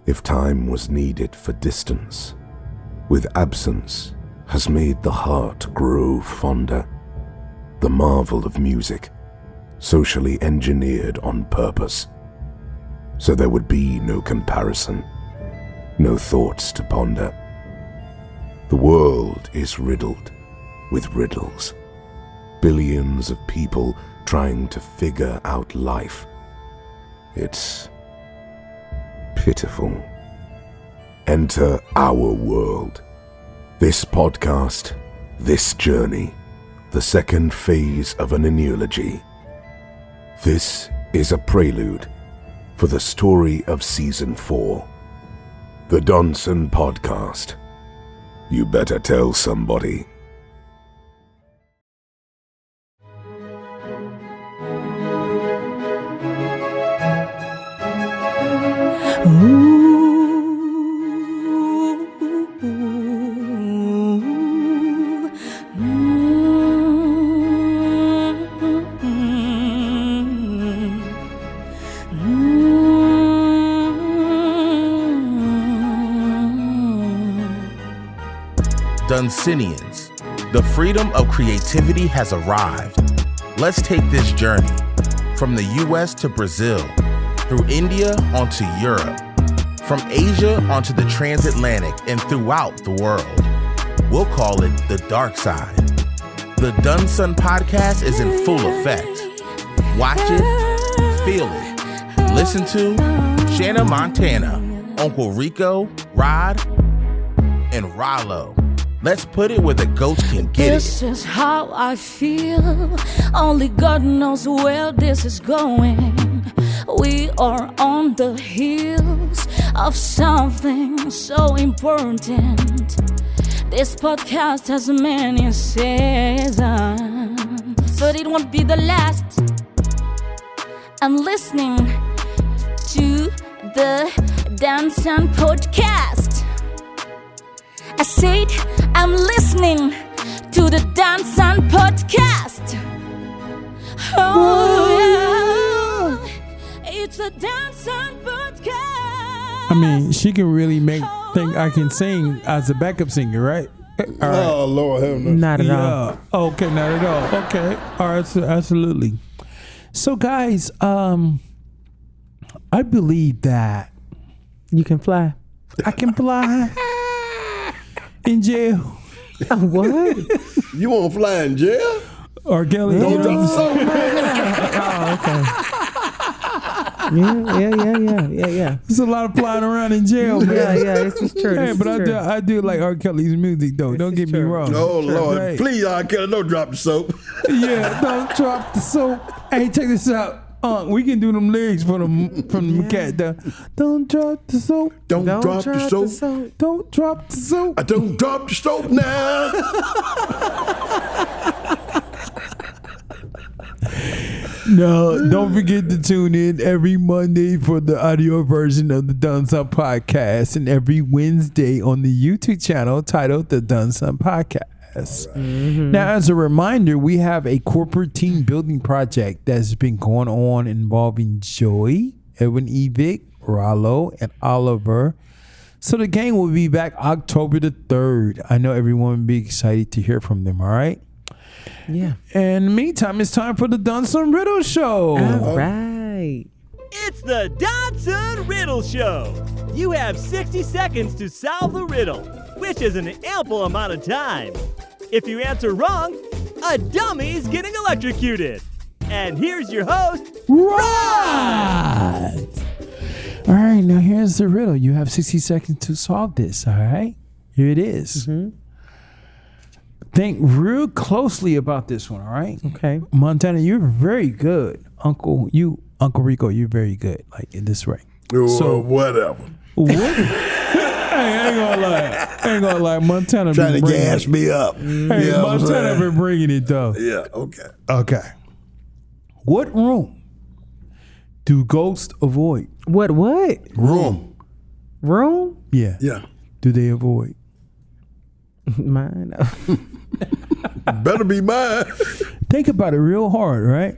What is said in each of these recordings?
If time was needed for distance, with absence has made the heart grow fonder. The marvel of music, socially engineered on purpose, so there would be no comparison, no thoughts to ponder. The world is riddled with riddles, billions of people trying to figure out life. It's pitiful. Enter our world. This podcast, this journey, the second phase of an analogy. This is a prelude for the story of Season 4. The Doneson Podcast. You better tell somebody. Donesonians, the freedom of creativity has arrived. Let's take this journey from the US to Brazil, through India onto Europe, from Asia onto the transatlantic and throughout the world. We'll call it the dark side. The Doneson Podcast is in full effect. Watch it, feel it, listen to Shaana Montana, Uncle Rico, Rod, and Rollo. Let's put it where the goats can get This is how I feel. Only God knows where this is going. We are on the heels of something so important. This podcast has many seasons, but it won't be the last. I'm listening to the Doneson Podcast. I said, I'm listening to the Doneson Podcast. Oh, yeah. It's a Doneson Podcast. I mean, she can really think I can sing as a backup singer, right? All right. Oh, Lord, hell no. Not at all. Okay, not at all. Okay. All right, so absolutely. So, guys, I believe that You can fly. I can fly in jail. What? You want to fly in jail? R. Kelly. Don't drop the soap. Yeah. There's a lot of flying around in jail, man. Yeah, this is true. Hey, This but is true. I do like R. Kelly's music, though. Don't get me true. wrong. Oh, Lord. Right. Please, R. Kelly, don't drop the soap. Yeah, don't drop the soap. Hey, check this out. We can do them lyrics from the cat. Don't drop the soap. Don't drop the soap. Don't drop the soap. I don't drop the soap now. No, don't forget to tune in every Monday for the audio version of the Doneson Podcast and every Wednesday on the YouTube channel titled the Doneson Podcast. Mm-hmm. Now, as a reminder, we have a corporate team building project that's been going on involving Joey, Edwin Evick, Rollo, and Oliver. So the gang will be back October the 3rd. I know everyone will be excited to hear from them, all right? Yeah. And in the meantime, it's time for the Doneson Riddle Show. All right. It's the Doneson Riddle Show. You have 60 seconds to solve the riddle, which is an ample amount of time. If you answer wrong, a dummy's getting electrocuted. And here's your host, Rod! All right, now here's the riddle. You have 60 seconds to solve this, all right? Here it is. Mm-hmm. Think real closely about this one, all right? Okay. Montana, you're very good. Uncle Rico, you're very good, like in this way. So whatever. What? I ain't gonna lie. Montana Trying to been bringing gas it. me up. Hey, Yeah, Montana been bringing it though. Yeah, okay. Okay. What room do ghosts avoid? What? Room. Room? Yeah. Yeah. Do they avoid? Mine. Better be mine. Think about it real hard, right?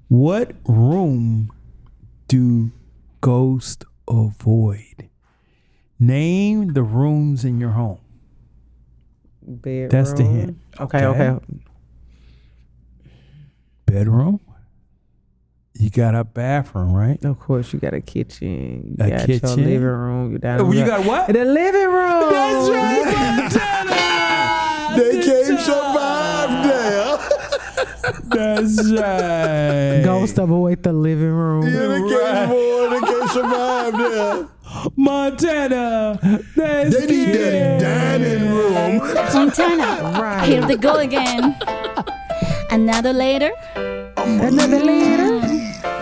What room do ghosts avoid. Name the rooms in your home. Bedroom. That's the hint. Okay. Bedroom. You got a bathroom, right? Of course, you got a kitchen. You A got kitchen? your living room. You got what? the living room. That's right, Montana. They can't survive there. That's right. Ghost avoid the living room. Yeah, they can't survive there. Montana. That's They need that dining room. Montana. Right. Here they go again. Another later. Another later.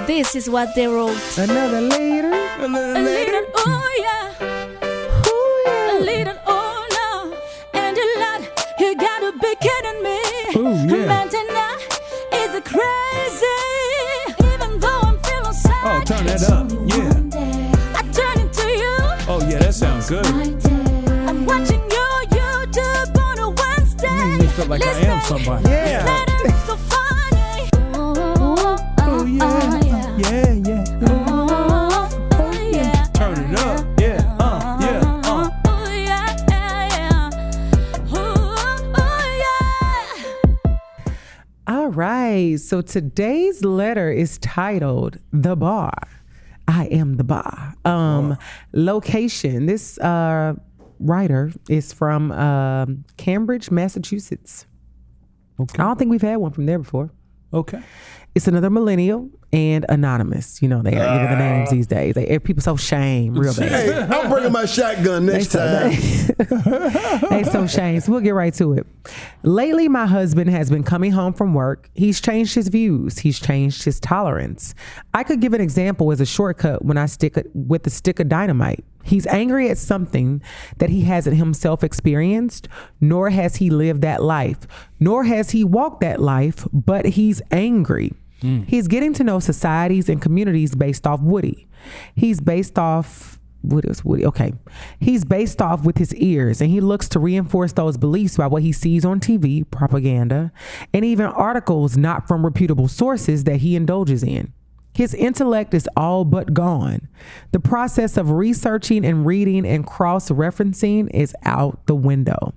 This is what they wrote. Another later. A little, oh yeah. A little, oh no. And a lot, you gotta be kidding me. Ooh, yeah. Montana is a crazy. Even though I'm feeling sad. Oh, turn that up. Yeah. I turn into you. Oh, yeah, that sounds good. I'm watching your YouTube on a Wednesday. Make me feel like I am somebody. Yeah. It's so funny. Oh yeah. Yeah. Oh yeah. Turn it up. Yeah. Oh yeah. All right. So today's letter is titled "The Bar." I am the bar. Location. This writer is from Cambridge, Massachusetts. Okay. I don't think we've had one from there before. Okay. It's another millennial and anonymous. You know, they are giving the names these days. People so shame real bad. Hey, I'm bringing my shotgun next time. They so shame. So we'll get right to it. Lately, my husband has been coming home from work. He's changed his views. He's changed his tolerance. I could give an example as a shortcut when I stick with a stick of dynamite. He's angry at something that he hasn't himself experienced, nor has he lived that life, nor has he walked that life, but he's angry. He's getting to know societies and communities based off Woody. He's based off Woody. Okay. He's based off with his ears, and he looks to reinforce those beliefs by what he sees on TV, propaganda, and even articles not from reputable sources that he indulges in. His intellect is all but gone. The process of researching and reading and cross-referencing is out the window.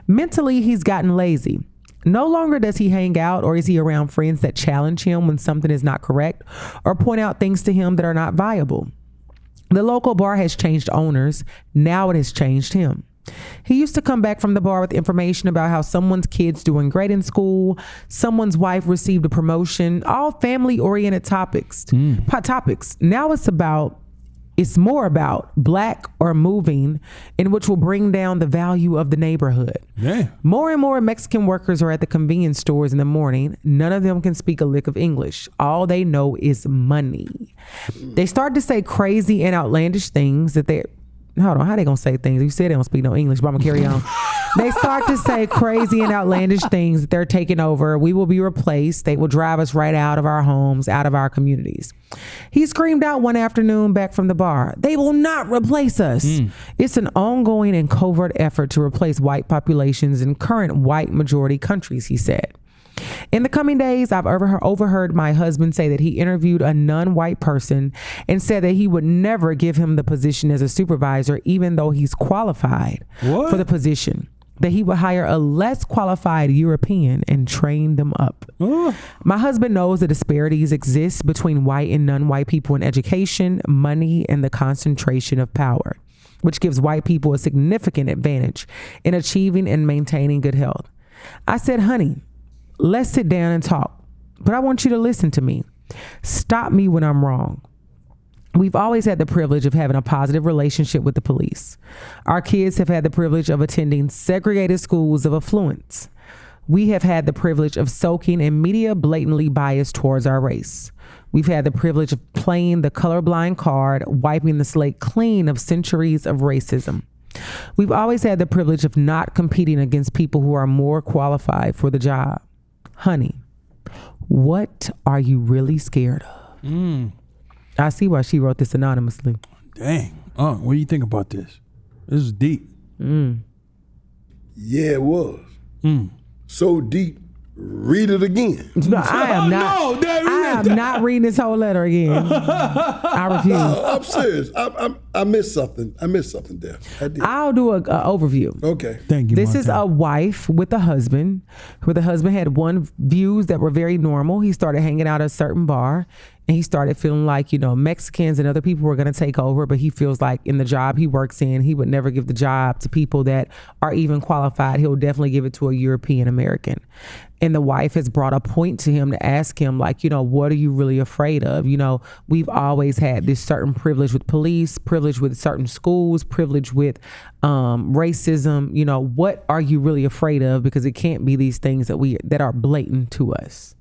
Mentally, he's gotten lazy. No longer does he hang out or is he around friends that challenge him when something is not correct or point out things to him that are not viable. The local bar has changed owners. Now it has changed him. He used to come back from the bar with information about how someone's kid's doing great in school, someone's wife received a promotion, all family-oriented topics. Now it's more about black or moving, in which will bring down the value of the neighborhood. Yeah. More and more Mexican workers are at the convenience stores in the morning. None of them can speak a lick of English. All they know is money. They start to say crazy and outlandish things that hold on, how they gonna say things? You said they don't speak no English, but I'm gonna carry on. They start to say crazy and outlandish things that they're taking over. We will be replaced. They will drive us right out of our homes, out of our communities. He screamed out one afternoon back from the bar, "They will not replace us." It's an ongoing and covert effort to replace white populations in current white majority countries, he said. In the coming days, I've overheard my husband say that he interviewed a non-white person and said that he would never give him the position as a supervisor, even though he's qualified for the position. That he would hire a less qualified European and train them up. My husband knows the disparities exist between white and non-white people in education, money, and the concentration of power, which gives white people a significant advantage in achieving and maintaining good health. I said, "Honey, let's sit down and talk, but I want you to listen to me. Stop me when I'm wrong. We've always had the privilege of having a positive relationship with the police. Our kids have had the privilege of attending segregated schools of affluence. We have had the privilege of soaking in media blatantly biased towards our race. We've had the privilege of playing the colorblind card, wiping the slate clean of centuries of racism. We've always had the privilege of not competing against people who are more qualified for the job. Honey, what are you really scared of?" I see why she wrote this anonymously. Dang. What do you think about this? This is deep. Yeah, it was. So deep. Read it again. No, I am not. No, David, I I'm not reading this whole letter again. I refuse. No, I'm serious. I missed something. I missed something there. I did. I'll do an overview. Okay. Thank you. This is Montana. a wife with a husband, where the husband had views that were very normal. He started hanging out at a certain bar, and he started feeling like, Mexicans and other people were going to take over, but he feels like in the job he works in, he would never give the job to people that are even qualified. He'll definitely give it to a European American. And the wife has brought a point to him to ask him, like, what are you really afraid of? We've always had this certain privilege with police, privilege with certain schools, privilege with racism. What are you really afraid of? Because it can't be these things that are blatant to us.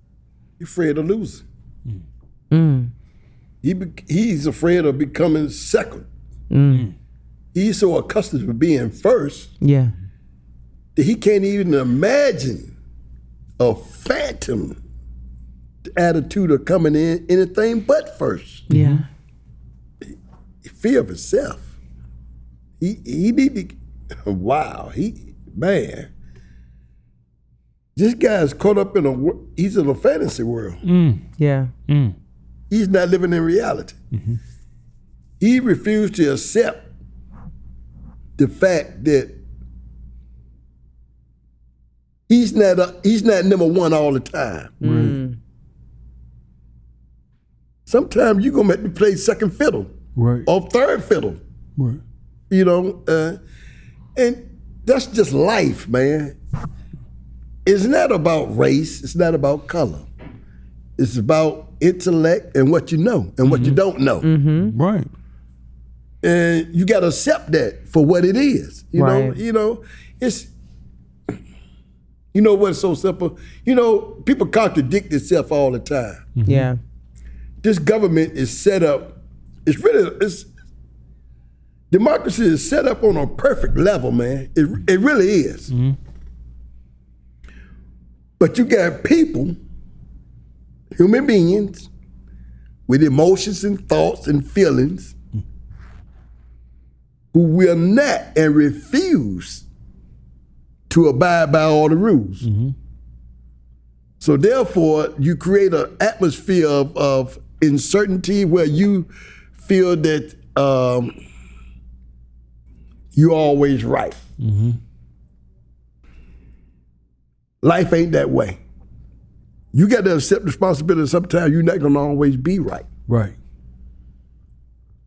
You're afraid of losing. He's afraid of becoming second. He's so accustomed to being first Yeah. that he can't even imagine a phantom attitude of coming in anything but first. Yeah. Fear of himself. He need to. Wow. Man. This guy's caught up he's in a fantasy world. Yeah. He's not living in reality. He refused to accept the fact that he's not number one all the time. Sometimes you're gonna have to play second fiddle, Right. or third fiddle. Right. And that's just life, man. It's not about race. It's not about color. It's about intellect and what you know and what you don't know. Right. And you got to accept that for what it is. Right. It's, what's so simple? People contradict themselves all the time. Yeah. This government is set up, democracy is set up on a perfect level, man. It really is. But you got people, human beings, with emotions and thoughts and feelings who will not and refuse to abide by all the rules. So therefore, you create an atmosphere of uncertainty where you feel that you're always right. Life ain't that way. You got to accept responsibility. Sometimes you're not going to always be right. Right.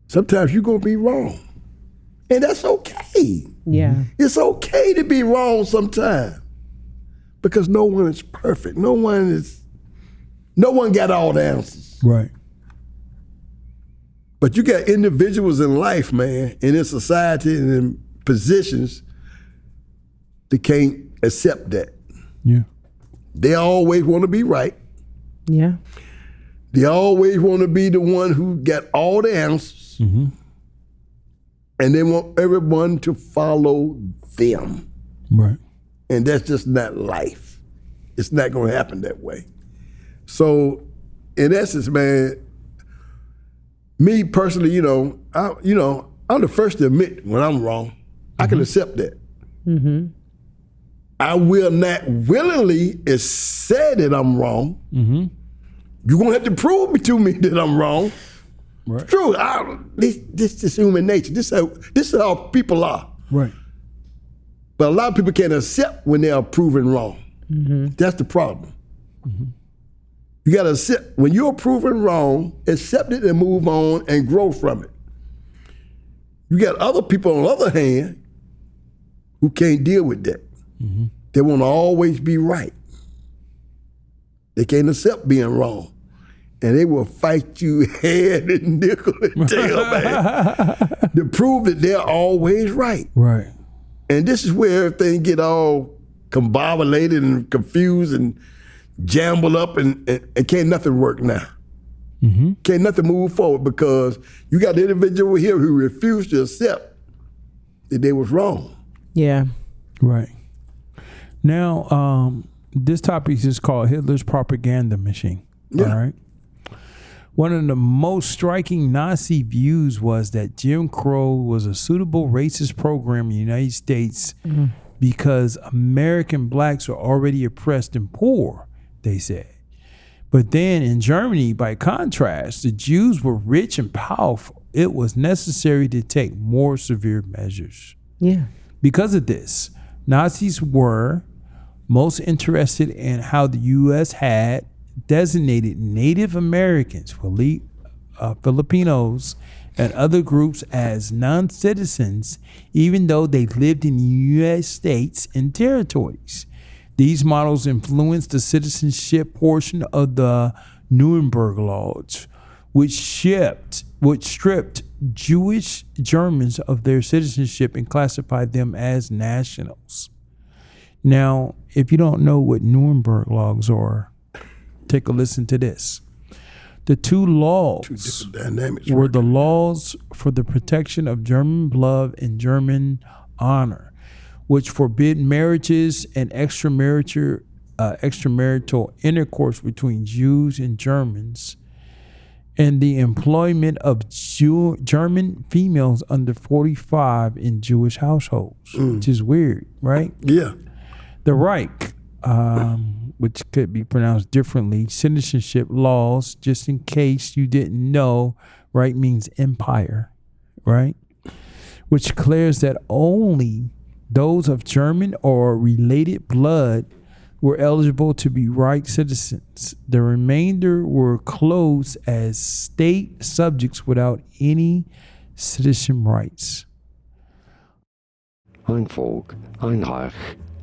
Sometimes you're going to be wrong. And that's okay. Yeah. It's okay to be wrong sometimes. Because no one is perfect. No one got all the answers. Right. But you got individuals in life, man, and in society and in positions that can't accept that. Yeah. They always want to be right. Yeah. They always want to be the one who got all the answers. And they want everyone to follow them. Right. And that's just not life. It's not going to happen that way. So, in essence, man, me personally, I'm the first to admit when I'm wrong. I can accept that. I will not willingly say that I'm wrong. You're gonna have to prove to me that I'm wrong. Right. True. This is human nature. This is how people are. Right. But a lot of people can't accept when they are proven wrong. That's the problem. You gotta accept when you're proven wrong, accept it and move on and grow from it. You got other people on the other hand who can't deal with that. They want to always be right. They can't accept being wrong. And they will fight you head and nickel and tail, man, to prove that they're always right. Right. And this is where everything get all combobulated and confused and jumbled up and can't nothing work now. Can't nothing move forward because you got the individual here who refused to accept that they was wrong. Yeah. Right. Now, this topic is called Hitler's propaganda machine. Yeah. All right. One of the most striking Nazi views was that Jim Crow was a suitable racist program in the United States because American blacks were already oppressed and poor, they said. But then in Germany, by contrast, the Jews were rich and powerful. It was necessary to take more severe measures. Yeah. Because of this, Nazis were most interested in how the U.S. had designated Native Americans, Filipinos, and other groups as non-citizens, even though they lived in the U.S. states and territories. These models influenced the citizenship portion of the Nuremberg Laws, which stripped Jewish Germans of their citizenship and classified them as nationals. Now, if you don't know what Nuremberg laws are, take a listen to this. The two laws were the laws for the protection of German blood and German honor, which forbid marriages and extramarital intercourse between Jews and Germans, and the employment of German females under 45 in Jewish households, which is weird, right? Yeah. The Reich, which could be pronounced differently, citizenship laws, just in case you didn't know, Reich means empire, right? Which declares that only those of German or related blood were eligible to be Reich citizens. The remainder were closed as state subjects without any citizen rights. Ein Volk, ein Reich,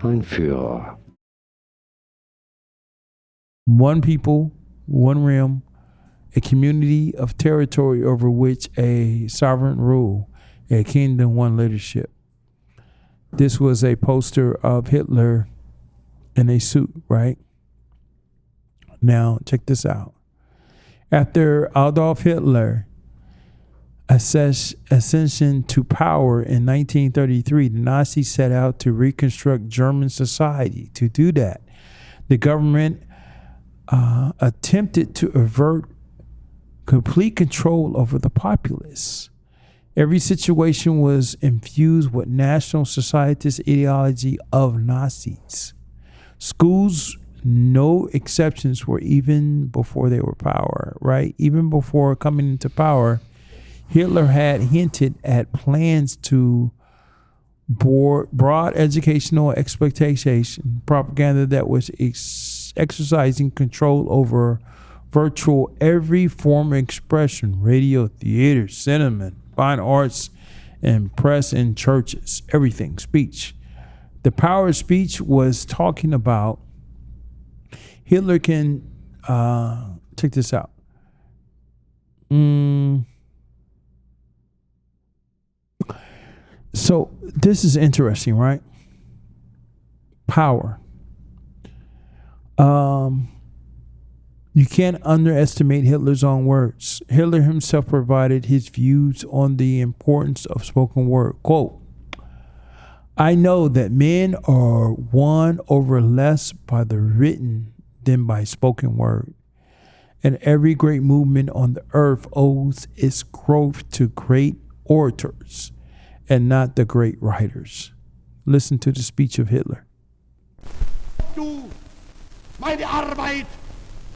ein Führer. One people, one realm, a community of territory over which a sovereign rule, a kingdom, one leadership. This was a poster of Hitler in a suit, right? Now, check this out. After Adolf Hitler ascension to power in 1933, the Nazis set out to reconstruct German society. To do that, the government attempted to avert complete control over the populace. Every situation was infused with National Socialist ideology of Nazis. Schools, no exceptions, were even before they were power, right? Even before coming into power, Hitler had hinted at plans to broad educational exploitation, propaganda that was exercising control over virtual every form of expression, radio, theater, cinema, fine arts, and press and churches, everything, speech. The power of speech was talking about Hitler can, check this out. So this is interesting, right? Power. You can't underestimate Hitler's own words. Hitler himself provided his views on the importance of spoken word. Quote, I know that men are won over less by the written than by spoken word. And every great movement on the earth owes its growth to great orators and not the great writers. Listen to the speech of Hitler. Du meine Arbeit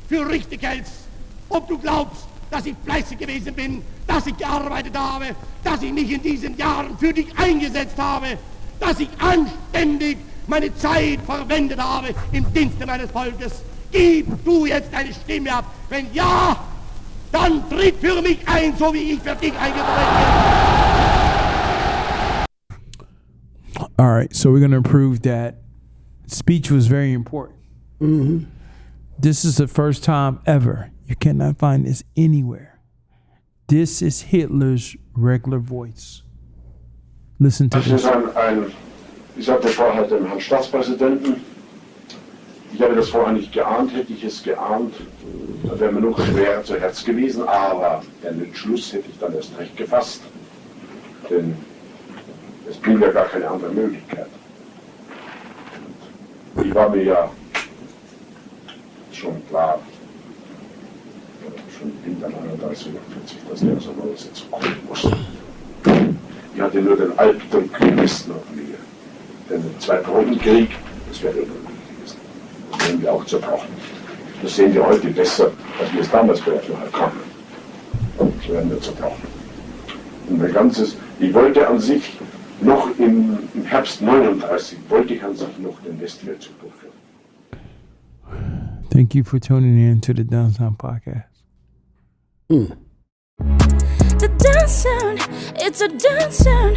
für richtig hältst, ob du glaubst, dass ich fleißig gewesen bin, dass ich gearbeitet habe, dass ich mich in diesen Jahren für dich eingesetzt habe, dass ich anständig meine Zeit verwendet habe im Dienste meines Volkes. Gib du jetzt deine Stimme ab. Wenn ja, dann tritt für mich ein, so wie ich für dich eingetreten bin. All right, so we're going to prove that speech was very important. Mm-hmm. This is the first time ever. You cannot find this anywhere. This is Hitler's regular voice. Listen to this. Ich sagte vorher dem Herrn Staatspräsidenten, ich habe das vorher nicht geahnt, hätte ich es geahnt, dann wäre mir noch schwerer zu Herz gewesen, aber den Entschluss hätte ich dann erst recht gefasst, denn es blieb ja gar keine andere Möglichkeit. Ich war mir ja schon klar, schon im Winter 39, 40, dass der so eine Übersetzung kommen musste. Ich hatte nur den Albtraum-Krieges noch mir. Denn der Zweite Weltkrieg, das wäre unmöglich gewesen. Das wären wir auch zerbrochen. Das sehen wir heute besser, als wir es damals berechnet haben. Das werden wir zu brauchen. Und mein ganzes, ich wollte an sich noch im Herbst 39, wollte ich an sich noch den Westfeldzug durchführen. Thank you for tuning in to the Doneson podcast. The Doneson, it's a Doneson.